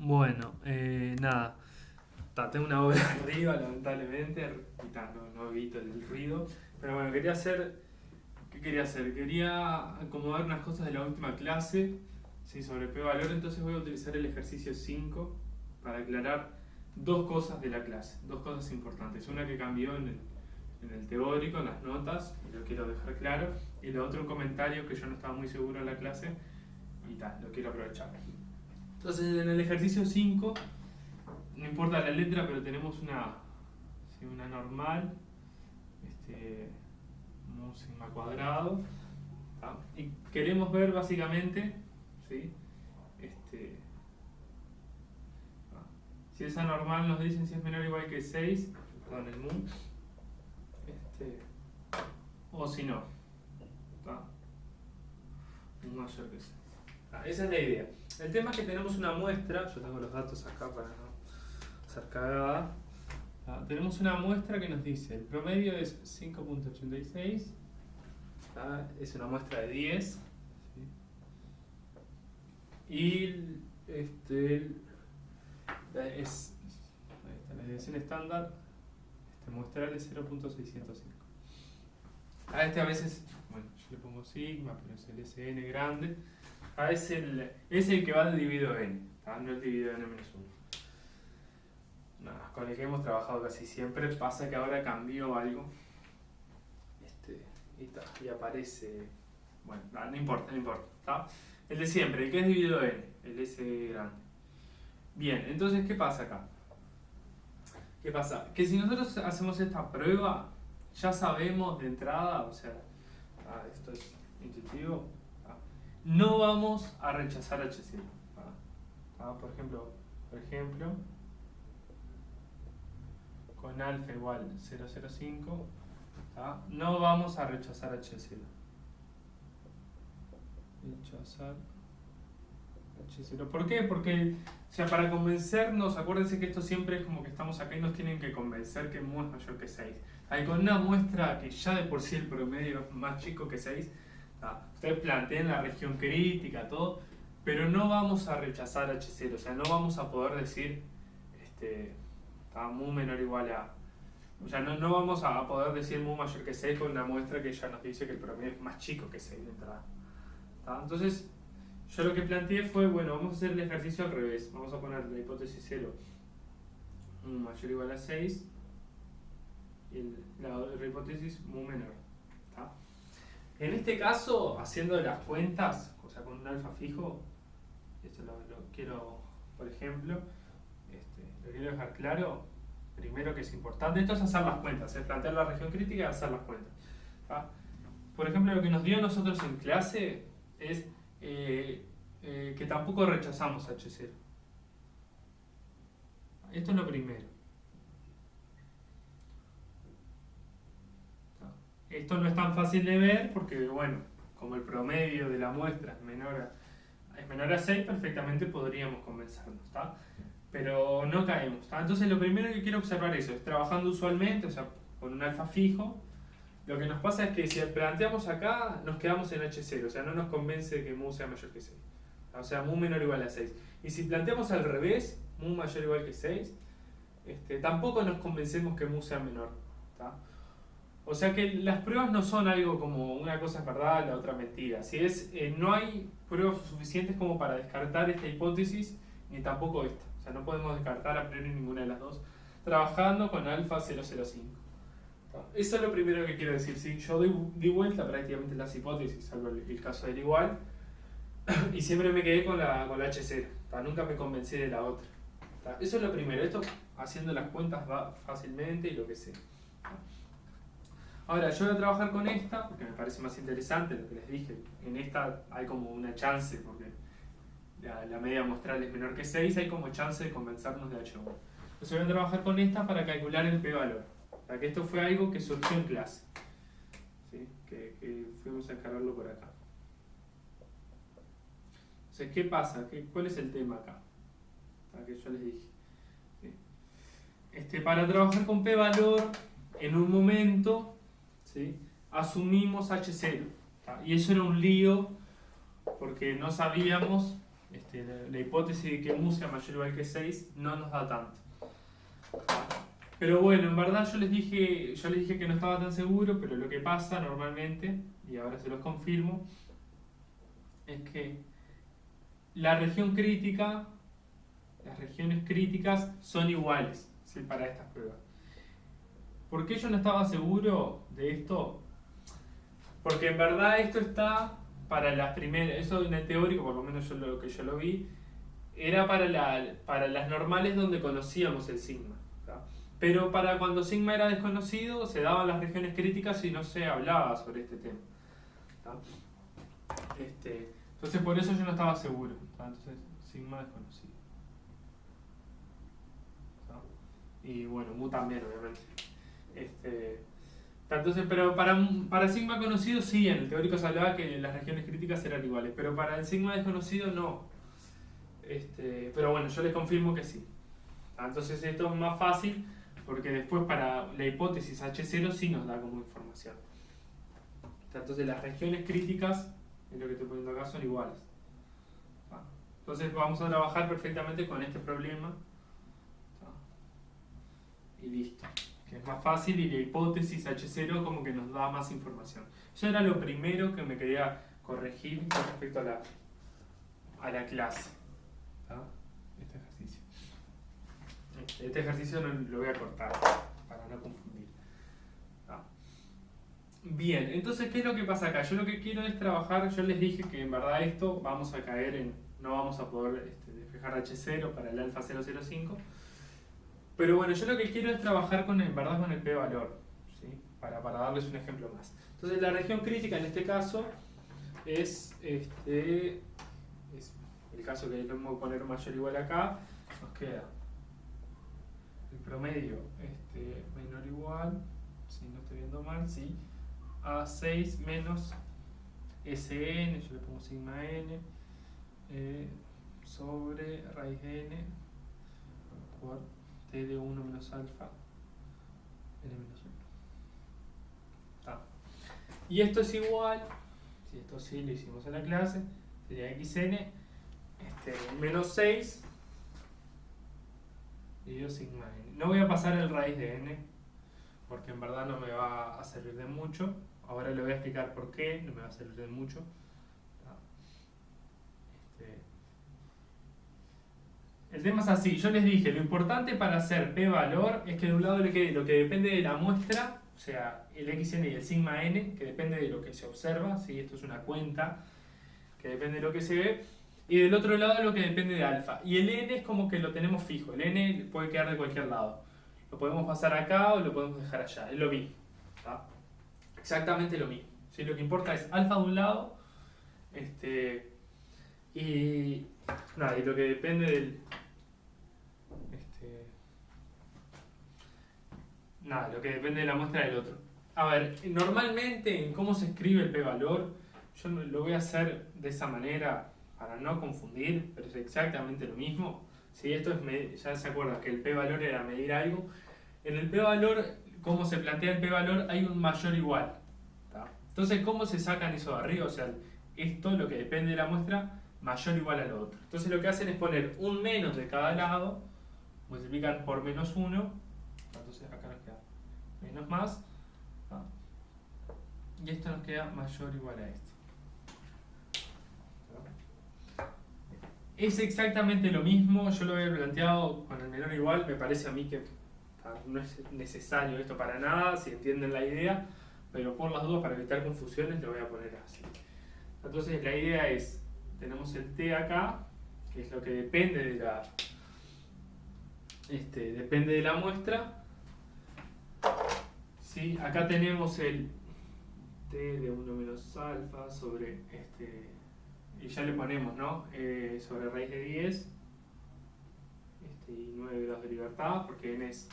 Bueno, nada. Tengo una obra arriba, lamentablemente, y no evito el ruido. Pero bueno, quería hacer. ¿Qué quería hacer? Quería acomodar unas cosas de la última clase, ¿sí? Sobre p-valor, entonces voy a utilizar el ejercicio 5 para aclarar dos cosas de la clase, dos cosas importantes. Una que cambió en el teórico, en las notas, y lo quiero dejar claro, y lo otro un comentario que yo no estaba muy seguro en la clase, y lo quiero aprovechar. Entonces en el ejercicio 5, no importa la letra, pero tenemos una normal, un sigma cuadrado, ¿tá? Y queremos ver básicamente, ¿sí? Si esa normal nos dicen si es menor o igual que 6, perdón, el mu, o si no, ¿tá? Mayor que 6. Esa es la idea. El tema es que tenemos una muestra, yo tengo los datos acá para no hacer cagada. Tenemos una muestra que nos dice, el promedio es 5.86, es una muestra de 10, ¿sí? Y la desviación estándar muestral es 0.605. A veces, bueno, yo le pongo sigma, pero es el SN grande. Es el que va de dividido n, no es dividido n menos 1. Con el que hemos trabajado casi siempre. Pasa que ahora cambió algo, y aparece, bueno, no importa, ¿tá? El de siempre, el que es dividido n, el S grande. Bien, entonces, ¿qué pasa acá? ¿Qué pasa? Que si nosotros hacemos esta prueba, ya sabemos de entrada, o sea, esto es intuitivo, no vamos a rechazar H0. Por ejemplo, con alfa igual 0,05, no vamos a rechazar H0. ¿Por qué? Porque, o sea, para convencernos, acuérdense que esto siempre es como que estamos acá y nos tienen que convencer que mu es mayor que 6. Con una muestra que ya de por sí el promedio es más chico que 6, ustedes plantean la región crítica, todo, pero no vamos a rechazar H0, o sea, no vamos a poder decir mu menor o igual a... O sea, no vamos a poder decir mu mayor que 6 con una muestra que ya nos dice que el promedio es más chico que 6 de entrada. Entonces, yo lo que planteé fue, bueno, vamos a hacer el ejercicio al revés. Vamos a poner la hipótesis 0 mu mayor o igual a 6 y la otra hipótesis mu menor. En este caso, haciendo las cuentas, o sea, con un alfa fijo, esto lo quiero, por ejemplo, lo quiero dejar claro, primero que es importante, esto es hacer las cuentas, es plantear la región crítica y hacer las cuentas. Por ejemplo, lo que nos dio a nosotros en clase es que tampoco rechazamos H0. Esto es lo primero. Esto no es tan fácil de ver porque, bueno, como el promedio de la muestra es menor a 6, perfectamente podríamos convencernos, pero no caemos. Entonces lo primero que quiero observar es trabajando usualmente, o sea, con un alfa fijo, lo que nos pasa es que si planteamos acá, nos quedamos en H0, o sea, no nos convence que mu sea mayor que 6. O sea, mu menor o igual a 6. Y si planteamos al revés, mu mayor o igual que 6, tampoco nos convencemos que mu sea menor. O sea que las pruebas no son algo como una cosa es verdad, la otra mentira. No hay pruebas suficientes como para descartar esta hipótesis, ni tampoco esta. O sea, no podemos descartar a priori ninguna de las dos, trabajando con alfa 0,05. Eso es lo primero que quiero decir. ¿Sí? Yo di vuelta prácticamente las hipótesis, salvo el caso del igual, y siempre me quedé con la H0. Nunca me convencí de la otra. Eso es lo primero. Esto haciendo las cuentas va fácilmente y lo que sea. Ahora, yo voy a trabajar con esta porque me parece más interesante lo que les dije. En esta hay como una chance, porque la media muestral es menor que 6, hay como chance de convencernos de H1. Entonces voy a trabajar con esta para calcular el p-valor. Que esto fue algo que surgió en clase, ¿sí? que fuimos a encargarlo por acá. Entonces, ¿qué pasa? ¿Cuál es el tema acá? Que yo les dije. ¿Sí? Para trabajar con p-valor, en un momento, ¿sí? Asumimos H0. Y eso era un lío porque no sabíamos la hipótesis de que mu sea mayor o igual que 6 no nos da tanto. Pero bueno, en verdad yo les dije que no estaba tan seguro, pero lo que pasa normalmente, y ahora se los confirmo, es que la región crítica, las regiones críticas son iguales, ¿sí? Para estas pruebas. ¿Por qué yo no estaba seguro de esto? Porque en verdad esto está para las primeras, eso en el teórico, por lo menos yo lo vi, era para las normales donde conocíamos el sigma. ¿Tá? Pero para cuando sigma era desconocido, se daban las regiones críticas y no se hablaba sobre este tema. ¿Tá? Entonces por eso yo no estaba seguro. ¿Tá? Entonces, sigma desconocido. ¿Tá? Y bueno, mu también, obviamente. Entonces, pero para sigma conocido sí, en el teórico se hablaba que las regiones críticas eran iguales, pero para el sigma desconocido no. Pero bueno, yo les confirmo que sí. Entonces esto es más fácil porque después para la hipótesis H0 sí nos da como información. Entonces las regiones críticas, es lo que estoy poniendo acá, son iguales. Entonces vamos a trabajar perfectamente con este problema. Y listo. Que es más fácil y la hipótesis H0 como que nos da más información. Eso era lo primero que me quería corregir con respecto a la clase. Este ejercicio. Este ejercicio lo voy a cortar para no confundir. Bien, entonces ¿qué es lo que pasa acá? Yo lo que quiero es trabajar, yo les dije que en verdad esto vamos a caer en, no vamos a poder despejar H0 para el alfa 005. Pero bueno, yo lo que quiero es trabajar en verdad con el p-valor, ¿sí? Para darles un ejemplo más. Entonces la región crítica en este caso es el caso que vamos a poner mayor o igual acá, nos queda el promedio menor o igual, si no estoy viendo mal, sí, a 6 menos Sn, yo le pongo sigma n, sobre raíz de n por t de 1 menos alfa n menos 1. Y esto es igual, si esto sí lo hicimos en la clase, sería xn menos 6 dividido sigma n. No voy a pasar el raíz de n porque en verdad no me va a servir de mucho. Ahora le voy a explicar por qué no me va a servir de mucho. El tema es así, yo les dije, lo importante para hacer p-valor es que de un lado le quede lo que depende de la muestra, o sea, el xn y el sigma n, que depende de lo que se observa, ¿sí? Esto es una cuenta que depende de lo que se ve, y del otro lado lo que depende de alfa. Y el n es como que lo tenemos fijo, el n puede quedar de cualquier lado. Lo podemos pasar acá o lo podemos dejar allá, es lo mismo. ¿Tá? Exactamente lo mismo. ¿Sí? Lo que importa es alfa de un lado, y nada, y lo que depende del... nada, lo que depende de la muestra del otro. A ver, normalmente en cómo se escribe el p-valor, yo lo voy a hacer de esa manera para no confundir, pero es exactamente lo mismo. Si esto es ya se acuerdan que el p-valor era medir algo. En el p-valor, cómo se plantea el p-valor, hay un mayor igual. ¿Tá? Entonces, ¿cómo se sacan eso de arriba? O sea, esto, lo que depende de la muestra, mayor o igual a lo otro. Entonces lo que hacen es poner un menos de cada lado, multiplican por menos 1, entonces acá nos queda menos más, ¿tá? Y esto nos queda mayor o igual a esto. Es exactamente lo mismo, yo lo había planteado con el menor o igual, me parece a mí que no es necesario esto para nada, si entienden la idea, pero por las dudas, para evitar confusiones, lo voy a poner así. Entonces la idea es, tenemos el t acá, que es lo que depende de la depende de la muestra. ¿Sí? Acá tenemos el t de 1 menos alfa sobre y ya le ponemos, ¿no? Sobre raíz de 10 y 9 grados de libertad, porque n es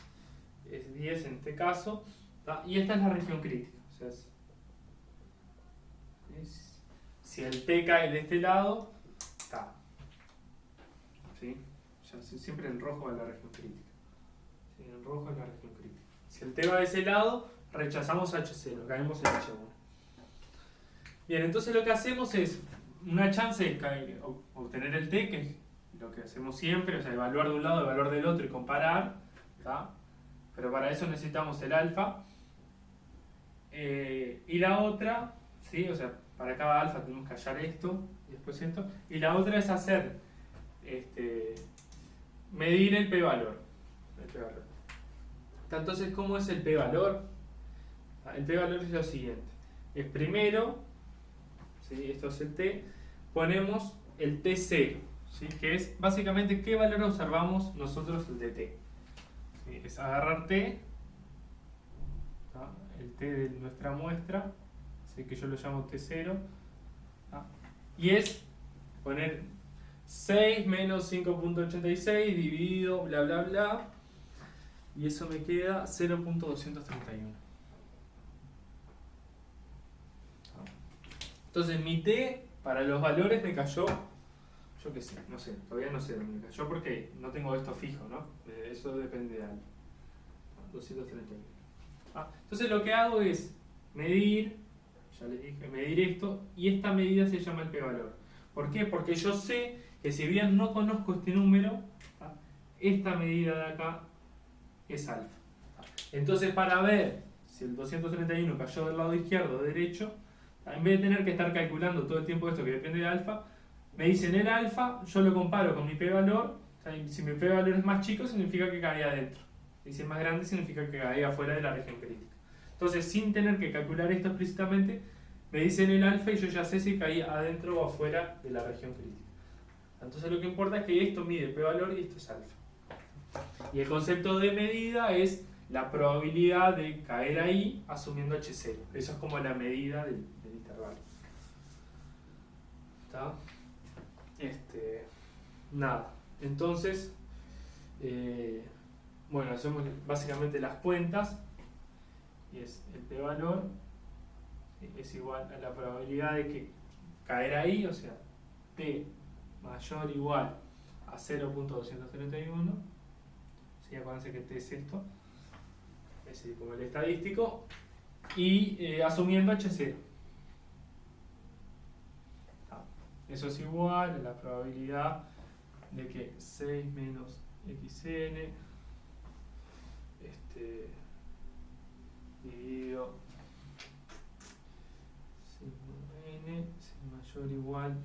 10 en este caso, ¿tá? Y esta es la región crítica, o sea, si el t cae de este lado, está. ¿Sí? Ya siempre en rojo es la región crítica. ¿Sí? En rojo es la región crítica. Si el t va de ese lado, rechazamos H0, caemos en H1. Bien, entonces lo que hacemos es, una chance es obtener el t, que es lo que hacemos siempre, o sea, evaluar de un lado, evaluar del otro y comparar, ¿tá? Pero para eso necesitamos el alfa. Y la otra, ¿sí? O sea, para cada alfa tenemos que hallar esto y después esto. Y la otra es hacer, medir el p-valor. Entonces, ¿cómo es el p-valor? El p-valor es lo siguiente. Es primero, ¿sí? Esto es el t, ponemos el t0, ¿sí? Que es básicamente qué valor observamos nosotros el de t. ¿Sí? Es agarrar t, ¿tá? El t de nuestra muestra, ¿sí? Que yo lo llamo t0, ¿tá? Y es poner 6 menos 5.86 dividido bla bla bla, y eso me queda 0.231. Entonces mi t para los valores me cayó, yo qué sé, no sé, todavía no sé dónde me cayó porque no tengo esto fijo, ¿no? Eso depende de algo. 231. Entonces lo que hago es medir, ya les dije, medir esto, y esta medida se llama el p-valor. ¿Por qué? Porque yo sé que si bien no conozco este número, esta medida de acá es alfa. Entonces para ver si el 231 cayó del lado izquierdo o derecho, en vez de tener que estar calculando todo el tiempo esto que depende de alfa, me dicen el alfa, yo lo comparo con mi p-valor. Si mi p-valor es más chico, significa que caía adentro. Y si es más grande, significa que caía afuera de la región crítica. Entonces, sin tener que calcular esto explícitamente, me dicen el alfa y yo ya sé si caía adentro o afuera de la región crítica. Entonces, lo que importa es que esto mide p-valor y esto es alfa. Y el concepto de medida es la probabilidad de caer ahí asumiendo h0. Eso es como la medida del intervalo. ¿Está? Nada. Entonces, bueno, hacemos básicamente las cuentas. Y es el p-valor es igual a la probabilidad de que caer ahí, o sea, p mayor o igual a 0.231. ¿Sí? Acuérdense que t es esto. Es como el estadístico. Y asumiendo h0. Eso es igual a la probabilidad de que 6 menos xn dividido n es mayor o igual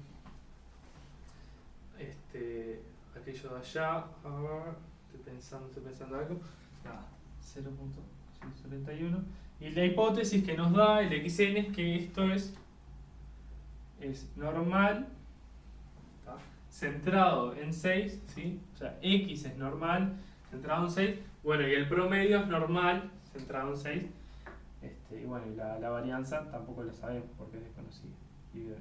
aquello de allá. A ver, estoy pensando algo. Nada, 0.131. Y la hipótesis que nos da el xn es que esto es normal, ¿tá? Centrado en 6, ¿sí? O sea, x es normal centrado en 6. Bueno, y el promedio es normal centrado en 6. Y bueno, y la varianza tampoco la sabemos porque es desconocida.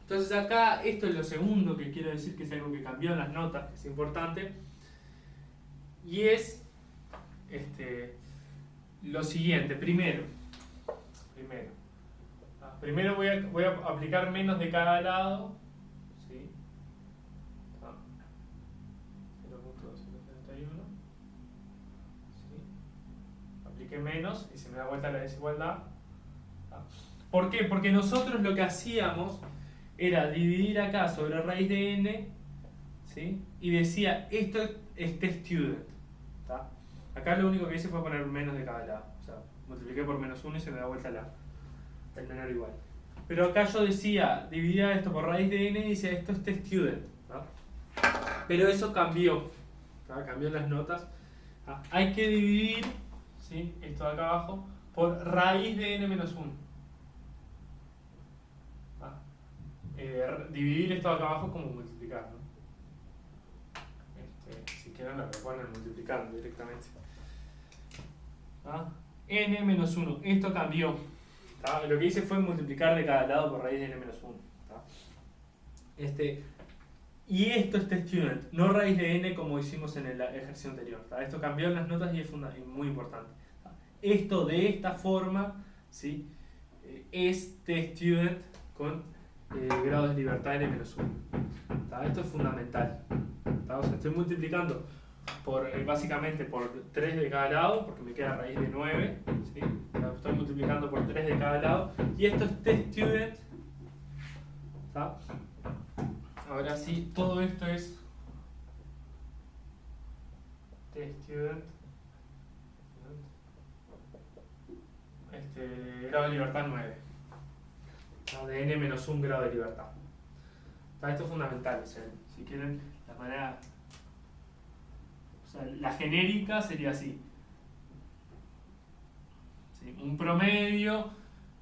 Entonces acá esto es lo segundo que quiero decir, que es algo que cambió en las notas, que es importante. Y es lo siguiente. Primero voy a aplicar menos de cada lado, ¿sí? 0.231, ¿sí? Apliqué menos y se me da vuelta la desigualdad. ¿Por qué? Porque nosotros lo que hacíamos era dividir acá sobre raíz de n, ¿sí? Y decía, esto es t-student, ¿tá? Acá lo único que hice fue poner menos de cada lado, o sea, multipliqué por menos 1 y se me da vuelta el menor igual. Pero acá yo decía, dividía esto por raíz de n y decía, esto es t-student, ¿tá? Pero eso cambió, ¿tá? Cambió en las notas. Hay que dividir, ¿sí? Esto de acá abajo por raíz de n menos 1. Dividir esto de acá abajo es como multiplicar, ¿no? Si quieren lo ponen multiplicando directamente. N menos 1, esto cambió. ¿Tá? Lo que hice fue multiplicar de cada lado por raíz de n menos 1. ¿Tá? Y esto es t-student, no raíz de n como hicimos en el ejercicio anterior. ¿Tá? Esto cambió en las notas y es muy importante. ¿Tá? Esto de esta forma, ¿sí? Es t-student con grado de libertad n menos 1. ¿Tá? Esto es fundamental. ¿Tá? O sea, estoy multiplicando básicamente por 3 de cada lado, porque me queda raíz de 9. ¿Sí? estoy multiplicando por 3 de cada lado. Y esto es testStudent. ¿Está? Ahora sí, todo esto es testStudent. Grado de libertad 9. ¿No? De n-1 grado de libertad. Esto es fundamental. O sea, si quieren, la manera. O sea, la genérica sería así. ¿Sí? Un promedio,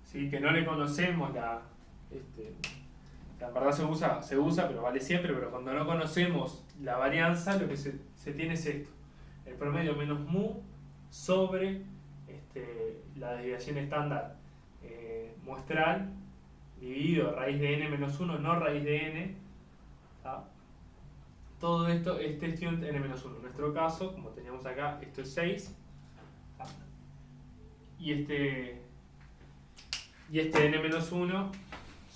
¿sí? Que no le conocemos, la verdad se usa, pero vale siempre, pero cuando no conocemos la varianza, lo que se tiene es esto. El promedio menos mu sobre la desviación estándar muestral dividido raíz de n-1, no raíz de n. ¿Tá? Todo esto es testStudent n-1. En nuestro caso, como teníamos acá, esto es 6. ¿Tá? Y este n-1,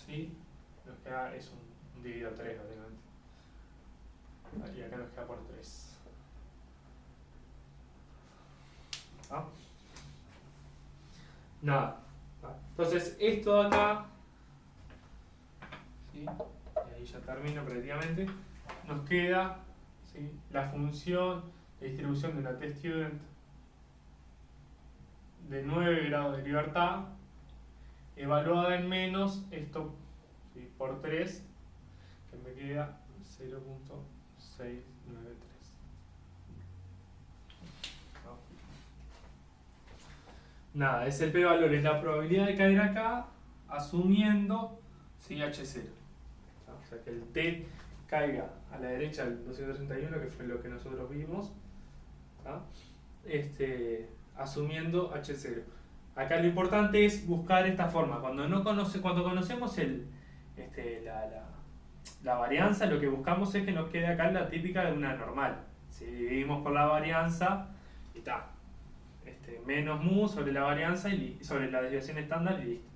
¿sí? Nos queda, es un dividido 3, básicamente. Y acá nos queda por 3. ¿Ah? Nada. Entonces, esto de acá, ¿sí? Y ahí ya termino prácticamente, nos queda, ¿sí? La función de distribución de una testStudent de 9 grados de libertad, evaluada en menos, esto, ¿sí? Por 3, que me queda 0.693. Nada, es el p-valor, es la probabilidad de caer acá asumiendo, ¿sí? H0. O sea, que el t caiga a la derecha del 231, que fue lo que nosotros vimos, asumiendo H0. Acá lo importante es buscar esta forma. Cuando conocemos la varianza, lo que buscamos es que nos quede acá la típica de una normal. Si dividimos por la varianza, y está. Menos mu sobre la varianza y sobre la desviación estándar y listo.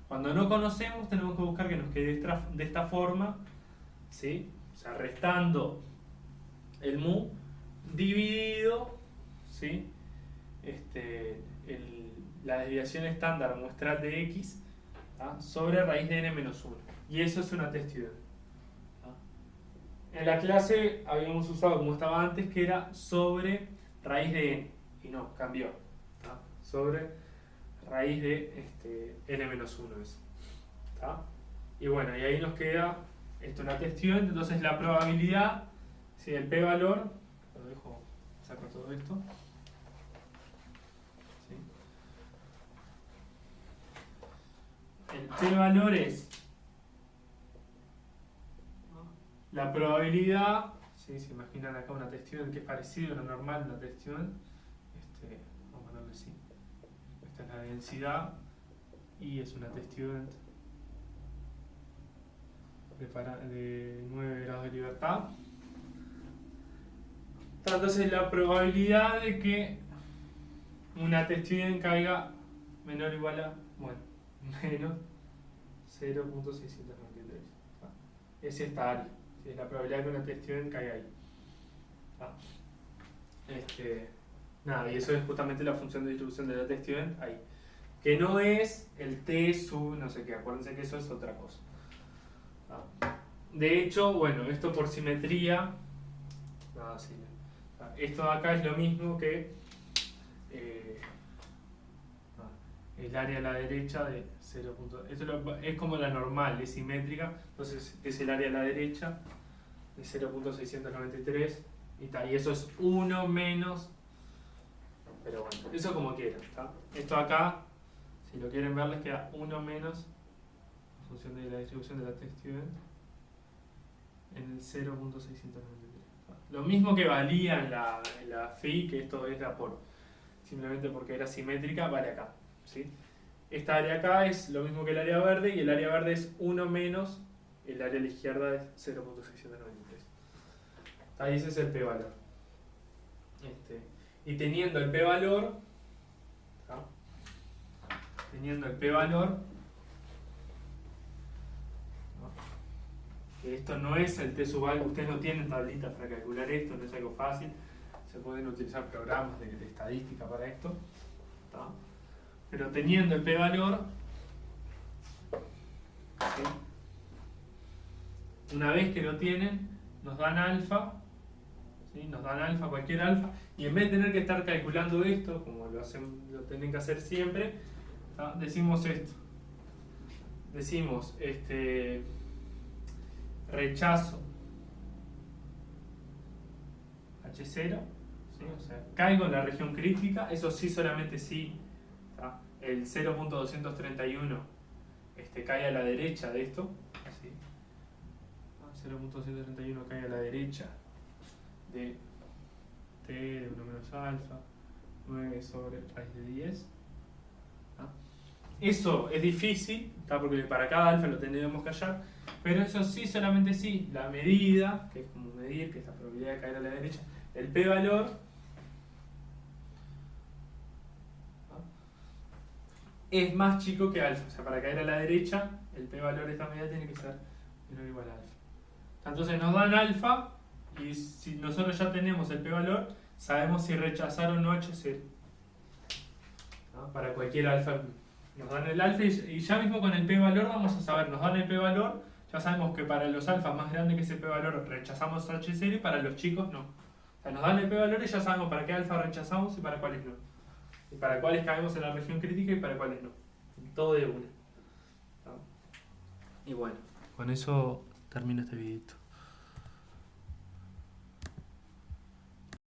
Cuando no conocemos, tenemos que buscar que nos quede de esta forma, ¿sí? O sea, restando el mu dividido, ¿sí? La desviación estándar muestral de x, ¿tá? Sobre raíz de n-1. Y eso es una testStudent. En la clase habíamos usado, como estaba antes, que era sobre raíz de n. Y no, cambió. ¿Tá? Sobre raíz de n-1 es. ¿Tá? Y bueno, y ahí nos queda una testStudent. Entonces la probabilidad, ¿sí? El p-valor, lo dejo, saco todo esto. ¿Sí? El p-valor es la probabilidad, ¿sí? Se imaginan acá una testStudent que es parecido a una normal, una testStudent. Vamos a ponerle así. Esta es la densidad y es una testStudent de 9 grados de libertad. Entonces la probabilidad de que una testStudent caiga menor o igual a, bueno, menos 0.693. Es esta área. Es la probabilidad de que una testStudent caiga ahí. Nada, y eso es justamente la función de distribución de la testStudent ahí. Que no es el t sub no sé qué, acuérdense que eso es otra cosa. De hecho, bueno, esto por simetría, nada, sí, esto de acá es lo mismo que el área a la derecha de 0. Esto es como la normal, es simétrica, entonces es el área a la derecha de 0.693 y eso es 1 menos, pero bueno, eso como quieran. Esto acá, si lo quieren ver, les queda 1 menos en función de la distribución de la testStudent en el 0.693. Lo mismo que valía en la phi, que esto era simplemente porque era simétrica, vale acá. ¿Sí? Esta área acá es lo mismo que el área verde y el área verde es 1 menos el área a la izquierda es 0.693. Ahí ese es el p-valor. Y teniendo el p-valor, que esto no es el t sub algo, ustedes no tienen tablitas para calcular esto, no es algo fácil, se pueden utilizar programas de estadística para esto. pero teniendo el p-valor, ¿sí? Una vez que lo tienen, nos dan alfa, ¿sí? Nos dan alfa, cualquier alfa, y en vez de tener que estar calculando esto, como lo tienen que hacer siempre, ¿tá? Decimos esto. Decimos rechazo H0, ¿sí? O sea, caigo en la región crítica, eso sí, solamente sí, ¿tá? El 0.231 cae a la derecha de esto, así. 0.231 cae a la derecha de t de 1 menos alfa, 9 sobre raíz de 10. ¿tá? Eso es difícil, ¿tá? Porque para cada alfa lo tendremos que hallar, pero eso sí, solamente sí, la medida, que es como medir, que es la probabilidad de caer a la derecha, el p-valor es más chico que alfa. O sea, para caer a la derecha, el p-valor de esta medida tiene que ser menor o igual a alfa. Entonces nos dan alfa, y si nosotros ya tenemos el p-valor, sabemos si rechazar o no H0. ¿no? Para cualquier alfa. Nos dan el alfa y ya mismo con el p-valor vamos a saber, nos dan el p-valor, ya sabemos que para los alfas más grandes que ese p-valor rechazamos H0 y para los chicos no. O sea, nos dan el p-valor y ya sabemos para qué alfa rechazamos y para cuáles no. Y para cuáles caemos en la región crítica y para cuáles no. Todo de una. ¿no? Y bueno, con eso termino este videito.